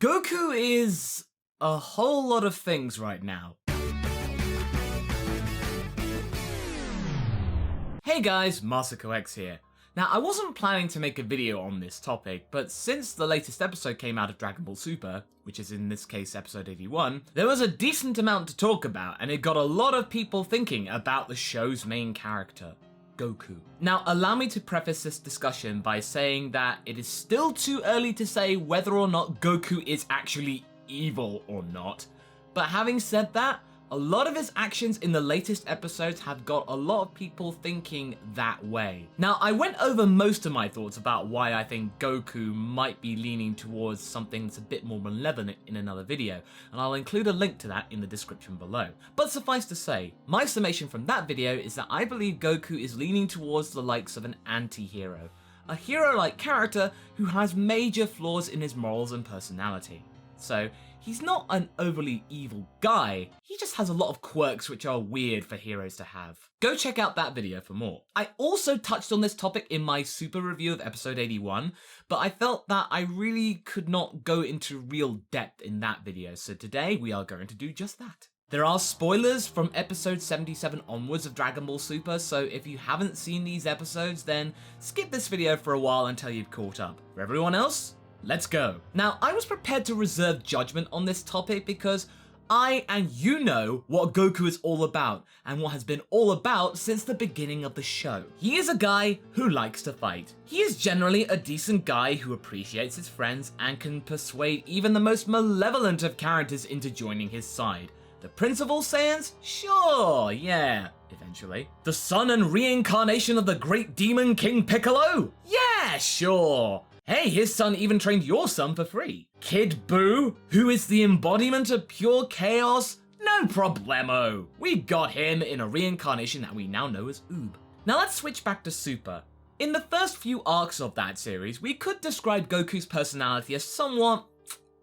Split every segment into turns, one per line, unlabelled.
Goku is a whole lot of things right now. Hey guys, MasakoX here. Now, I wasn't planning to make a video on this topic, but since the latest episode came out of Dragon Ball Super, which is in this case episode 81, there was a decent amount to talk about, and it got a lot of people thinking about the show's main character, Goku. Now, allow me to preface this discussion by saying that it is still too early to say whether or not Goku is actually evil or not, but having said that, a lot of his actions in the latest episodes have got a lot of people thinking that way. Now, I went over most of my thoughts about why I think Goku might be leaning towards something that's a bit more malevolent in another video, and I'll include a link to that in the description below. But suffice to say, my summation from that video is that I believe Goku is leaning towards the likes of an anti-hero. A hero-like character who has major flaws in his morals and personality. So, he's not an overly evil guy, he just has a lot of quirks which are weird for heroes to have. Go check out that video for more. I also touched on this topic in my super review of episode 81, but I felt that I really could not go into real depth in that video, so today we are going to do just that. There are spoilers from episode 77 onwards of Dragon Ball Super, so if you haven't seen these episodes, then skip this video for a while until you've caught up. For everyone else, let's go. Now, I was prepared to reserve judgment on this topic because I and you know what Goku is all about and what has been all about since the beginning of the show. He is a guy who likes to fight. He is generally a decent guy who appreciates his friends and can persuade even the most malevolent of characters into joining his side. The Prince of All Saiyans? Sure, yeah, eventually. The son and reincarnation of the great demon King Piccolo? Yeah, sure. Hey, his son even trained your son for free. Kid Buu, who is the embodiment of pure chaos? No problemo. We got him in a reincarnation that we now know as Oob. Now let's switch back to Super. In the first few arcs of that series, we could describe Goku's personality as somewhat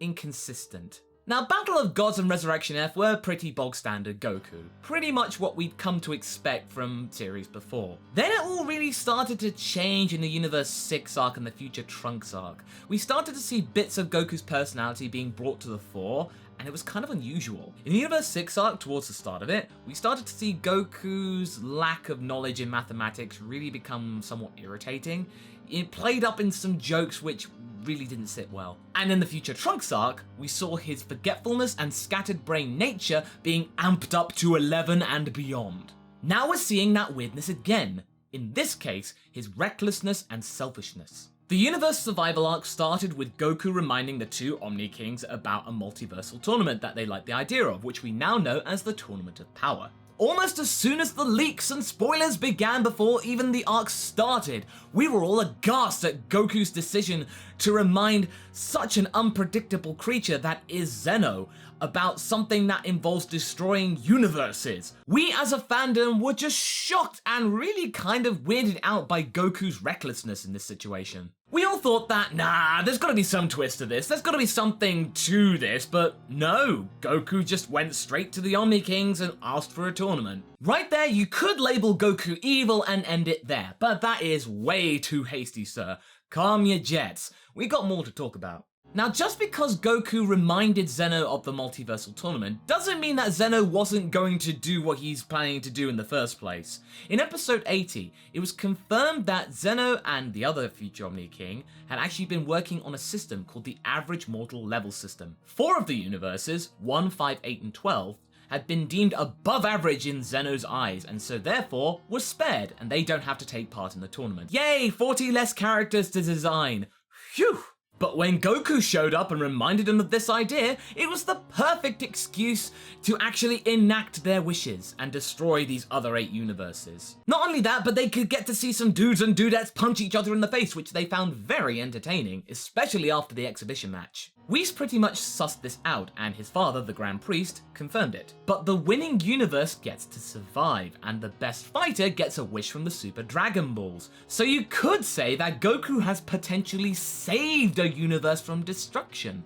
inconsistent. Now, Battle of Gods and Resurrection F were pretty bog standard Goku. Pretty much what we'd come to expect from series before. Then it all really started to change in the Universe 6 arc and the Future Trunks arc. We started to see bits of Goku's personality being brought to the fore, and it was kind of unusual. In the Universe 6 arc, towards the start of it, we started to see Goku's lack of knowledge in mathematics really become somewhat irritating. It played up in some jokes which really didn't sit well. And in the Future Trunks arc, we saw his forgetfulness and scattered brain nature being amped up to 11 and beyond. Now we're seeing that weirdness again. In this case, his recklessness and selfishness. The Universe Survival arc started with Goku reminding the two Omni Kings about a multiversal tournament that they liked the idea of, which we now know as the Tournament of Power. Almost as soon as the leaks and spoilers began before even the arc started, we were all aghast at Goku's decision to remind such an unpredictable creature that is Zeno about something that involves destroying universes. We as a fandom were just shocked and really kind of weirded out by Goku's recklessness in this situation. We all thought that, nah, there's gotta be some twist to this, there's gotta be something to this, but no, Goku just went straight to the Omni Kings and asked for a tournament. Right there, you could label Goku evil and end it there, but that is way too hasty, sir. Calm your jets, we got more to talk about. Now, just because Goku reminded Zeno of the multiversal tournament doesn't mean that Zeno wasn't going to do what he's planning to do in the first place. In episode 80, it was confirmed that Zeno and the other future Omni King had actually been working on a system called the Average Mortal Level System. 4 of the universes, 1, 5, 8, and 12, had been deemed above average in Zeno's eyes, and so therefore were spared, and they don't have to take part in the tournament. Yay, 40 less characters to design. Phew! But when Goku showed up and reminded them of this idea, it was the perfect excuse to actually enact their wishes and destroy these other 8 universes. Not only that, but they could get to see some dudes and dudettes punch each other in the face, which they found very entertaining, especially after the exhibition match. Whis pretty much sussed this out, and his father, the Grand Priest, confirmed it. But the winning universe gets to survive, and the best fighter gets a wish from the Super Dragon Balls. So you could say that Goku has potentially saved a universe from destruction.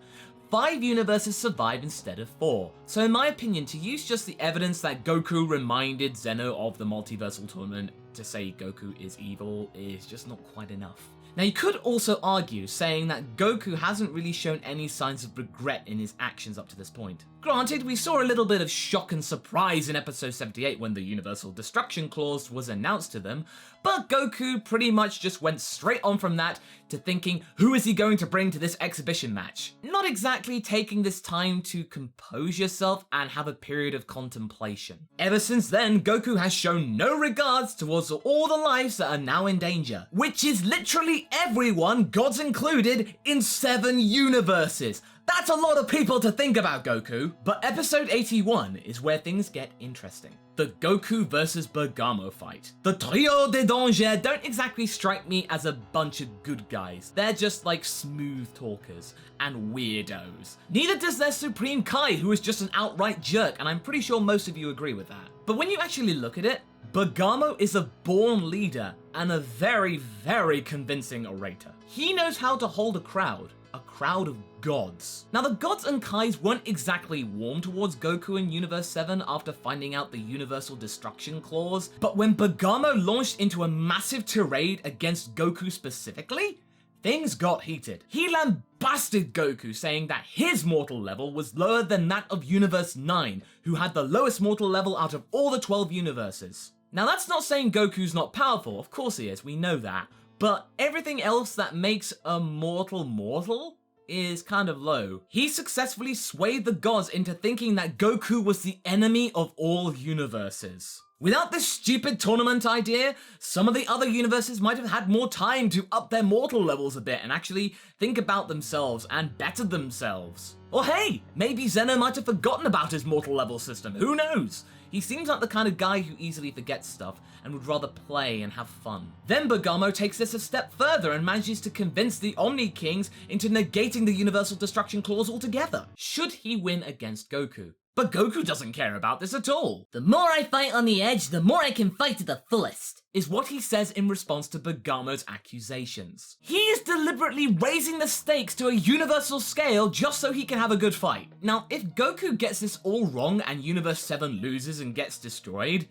5 universes survive instead of 4. So in my opinion, to use just the evidence that Goku reminded Zeno of the multiversal tournament to say Goku is evil is just not quite enough. Now you could also argue saying that Goku hasn't really shown any signs of regret in his actions up to this point. Granted, we saw a little bit of shock and surprise in episode 78 when the Universal Destruction Clause was announced to them, but Goku pretty much just went straight on from that to thinking, who is he going to bring to this exhibition match? Not exactly taking this time to compose yourself and have a period of contemplation. Ever since then, Goku has shown no regards towards all the lives that are now in danger, which is literally everyone, gods included, in 7 universes. That's a lot of people to think about, Goku. But episode 81 is where things get interesting. The Goku vs Bergamo fight. The Trio de Danger don't exactly strike me as a bunch of good guys. They're just like smooth talkers and weirdos. Neither does their Supreme Kai, who is just an outright jerk, and I'm pretty sure most of you agree with that. But when you actually look at it, Bergamo is a born leader and a very, very convincing orator. He knows how to hold a crowd of gods. Now the gods and Kais weren't exactly warm towards Goku in Universe 7 after finding out the Universal Destruction Clause, but when Bergamo launched into a massive tirade against Goku specifically, things got heated. He lambasted Goku, saying that his mortal level was lower than that of Universe 9, who had the lowest mortal level out of all the 12 universes. Now that's not saying Goku's not powerful, of course he is, we know that, but everything else that makes a mortal is kind of low. He successfully swayed the gods into thinking that Goku was the enemy of all universes. Without this stupid tournament idea, some of the other universes might have had more time to up their mortal levels a bit and actually think about themselves and better themselves. Or hey, maybe Zeno might have forgotten about his mortal level system, who knows? He seems like the kind of guy who easily forgets stuff and would rather play and have fun. Then Bergamo takes this a step further and manages to convince the Omni Kings into negating the Universal Destruction Clause altogether, should he win against Goku. But Goku doesn't care about this at all.
The more I fight on the edge, the more I can fight to the fullest,
is what he says in response to Bergamo's accusations. He is deliberately raising the stakes to a universal scale just so he can have a good fight. Now, if Goku gets this all wrong and Universe 7 loses and gets destroyed,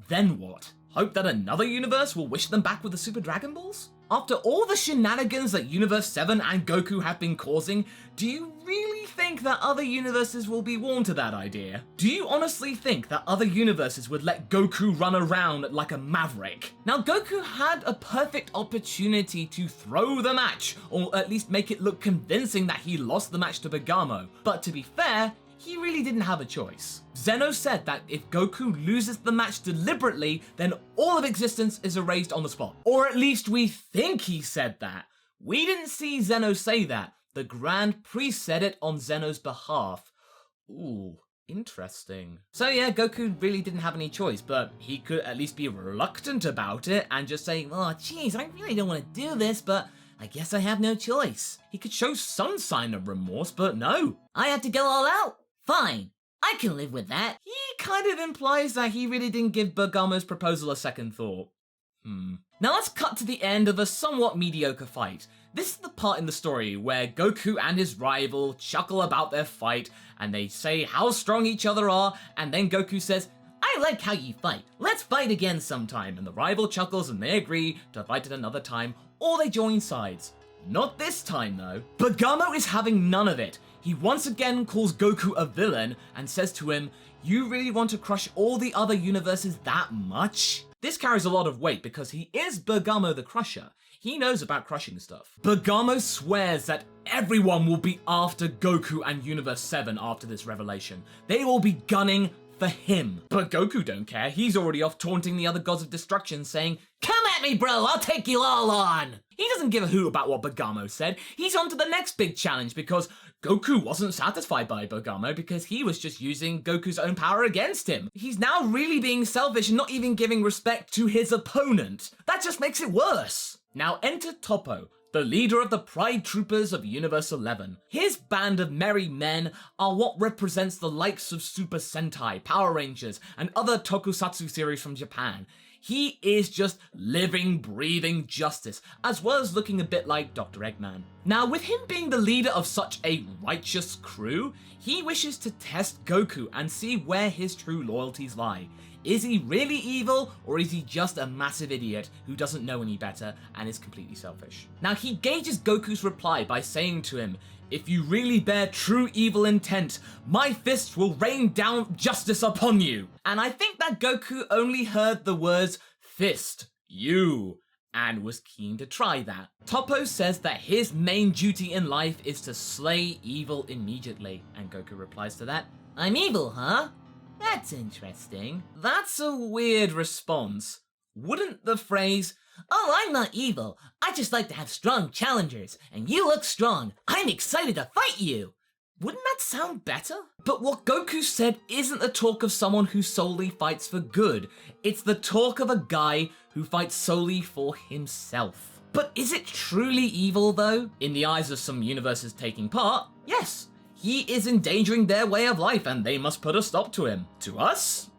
then what? Hope that another universe will wish them back with the Super Dragon Balls? After all the shenanigans that Universe 7 and Goku have been causing, do you really think that other universes will be warm to that idea? Do you honestly think that other universes would let Goku run around like a maverick? Now, Goku had a perfect opportunity to throw the match, or at least make it look convincing that he lost the match to Bergamo, but to be fair, he really didn't have a choice. Zeno said that if Goku loses the match deliberately, then all of existence is erased on the spot. Or at least we think he said that. We didn't see Zeno say that. The Grand Priest said it on Zeno's behalf. Ooh, interesting. So yeah, Goku really didn't have any choice, but he could at least be reluctant about it and just say, oh geez, I really don't want to do this, but I guess I have no choice. He could show some sign of remorse, but no.
I have to go all out? Fine, I can live with that.
He kind of implies that he really didn't give Bergamo's proposal a second thought. Now let's cut to the end of a somewhat mediocre fight. This is the part in the story where Goku and his rival chuckle about their fight, and they say how strong each other are, and then Goku says, I like how you fight. Let's fight again sometime. And the rival chuckles and they agree to fight at another time, or they join sides. Not this time though. Bergamo is having none of it. He once again calls Goku a villain and says to him, you really want to crush all the other universes that much? This carries a lot of weight because he is Bergamo the Crusher. He knows about crushing stuff. Bergamo swears that everyone will be after Goku and Universe 7 after this revelation. They will be gunning for him. But Goku don't care. He's already off taunting the other gods of destruction, saying, come at me, bro, I'll take you all on. He doesn't give a hoot about what Bergamo said. He's on to the next big challenge because Goku wasn't satisfied by Bergamo because he was just using Goku's own power against him. He's now really being selfish and not even giving respect to his opponent. That just makes it worse. Now enter Toppo, the leader of the Pride Troopers of Universe 11. His band of merry men are what represents the likes of Super Sentai, Power Rangers, and other tokusatsu series from Japan. He is just living, breathing justice, as well as looking a bit like Dr. Eggman. Now, with him being the leader of such a righteous crew, he wishes to test Goku and see where his true loyalties lie. Is he really evil, or is he just a massive idiot who doesn't know any better and is completely selfish? Now, he gauges Goku's reply by saying to him, "If you really bear true evil intent, my fists will rain down justice upon you." And I think that Goku only heard the words fist, you, and was keen to try that. Toppo says that his main duty in life is to slay evil immediately, and Goku replies to that,
I'm evil, huh? That's interesting.
"That's a weird response. Wouldn't the phrase,
Oh, I'm not evil. I just like to have strong challengers, and you look strong. I'm excited to fight you.
wouldn't that sound better? But what Goku said isn't the talk of someone who solely fights for good. It's the talk of a guy who fights solely for himself. But is it truly evil though? In the eyes of some universes taking part, yes. He is endangering their way of life and they must put a stop to him. To us?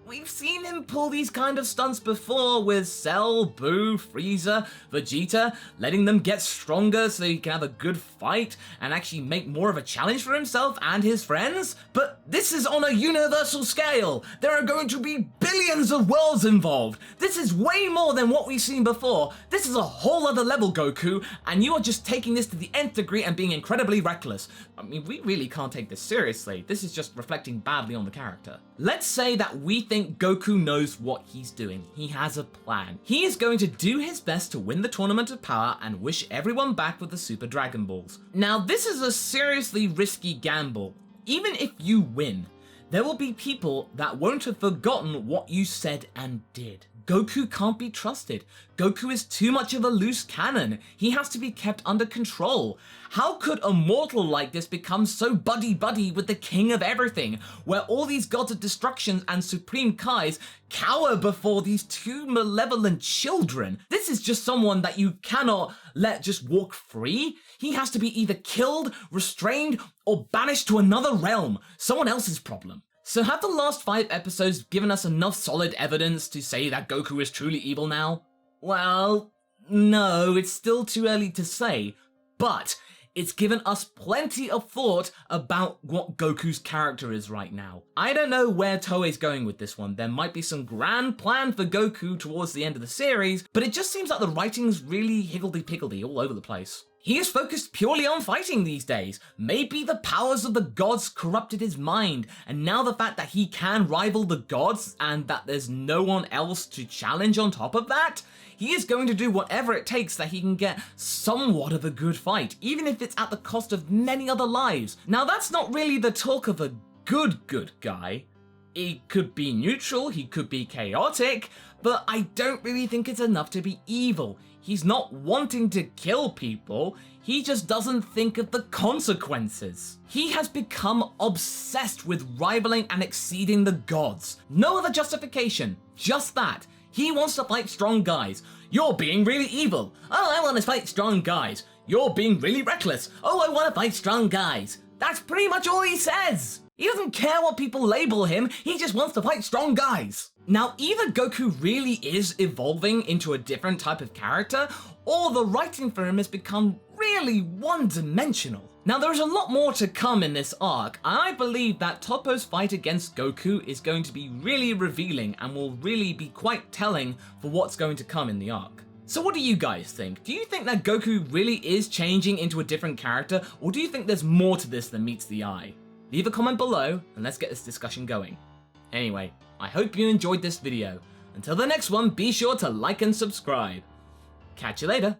We've seen him pull these kind of stunts before with Cell, Boo, Frieza, Vegeta, letting them get stronger so he can have a good fight and actually make more of a challenge for himself and his friends. But this is on a universal scale. There are going to be billions of worlds involved. This is way more than what we've seen before. This is a whole other level, Goku, and you are just taking this to the nth degree and being incredibly reckless. I mean, we really can't take this seriously. This is just reflecting badly on the character. Let's say that we think Goku knows what he's doing. He has a plan. He is going to do his best to win the Tournament of Power and wish everyone back with the Super Dragon Balls. Now, this is a seriously risky gamble. Even if you win, there will be people that won't have forgotten what you said and did. Goku can't be trusted. Goku is too much of a loose cannon. He has to be kept under control. How could a mortal like this become so buddy-buddy with the king of everything, where all these gods of destruction and supreme Kais cower before these two malevolent children? This is just someone that you cannot let just walk free. He has to be either killed, restrained, or banished to another realm, someone else's problem. So have the last 5 episodes given us enough solid evidence to say that Goku is truly evil now? Well, no, it's still too early to say, but it's given us plenty of thought about what Goku's character is right now. I don't know where Toei's going with this one. There might be some grand plan for Goku towards the end of the series, but it just seems like the writing's really higgledy-piggledy all over the place. He is focused purely on fighting these days. Maybe the powers of the gods corrupted his mind, and now the fact that he can rival the gods and that there's no one else to challenge on top of that, he is going to do whatever it takes that he can get somewhat of a good fight, even if it's at the cost of many other lives. Now that's not really the talk of a good guy. He could be neutral, he could be chaotic, but I don't really think it's enough to be evil. He's not wanting to kill people, he just doesn't think of the consequences. He has become obsessed with rivaling and exceeding the gods. No other justification, just that. He wants to fight strong guys. You're being really evil. Oh, I want to fight strong guys. You're being really reckless. Oh, I want to fight strong guys. That's pretty much all he says. He doesn't care what people label him, he just wants to fight strong guys. Now, either Goku really is evolving into a different type of character, or the writing for him has become really one-dimensional. Now, there is a lot more to come in this arc, and I believe that Toppo's fight against Goku is going to be really revealing and will really be quite telling for what's going to come in the arc. So what do you guys think? Do you think that Goku really is changing into a different character, or do you think there's more to this than meets the eye? Leave a comment below, and let's get this discussion going. Anyway, I hope you enjoyed this video. Until the next one, be sure to like and subscribe. Catch you later.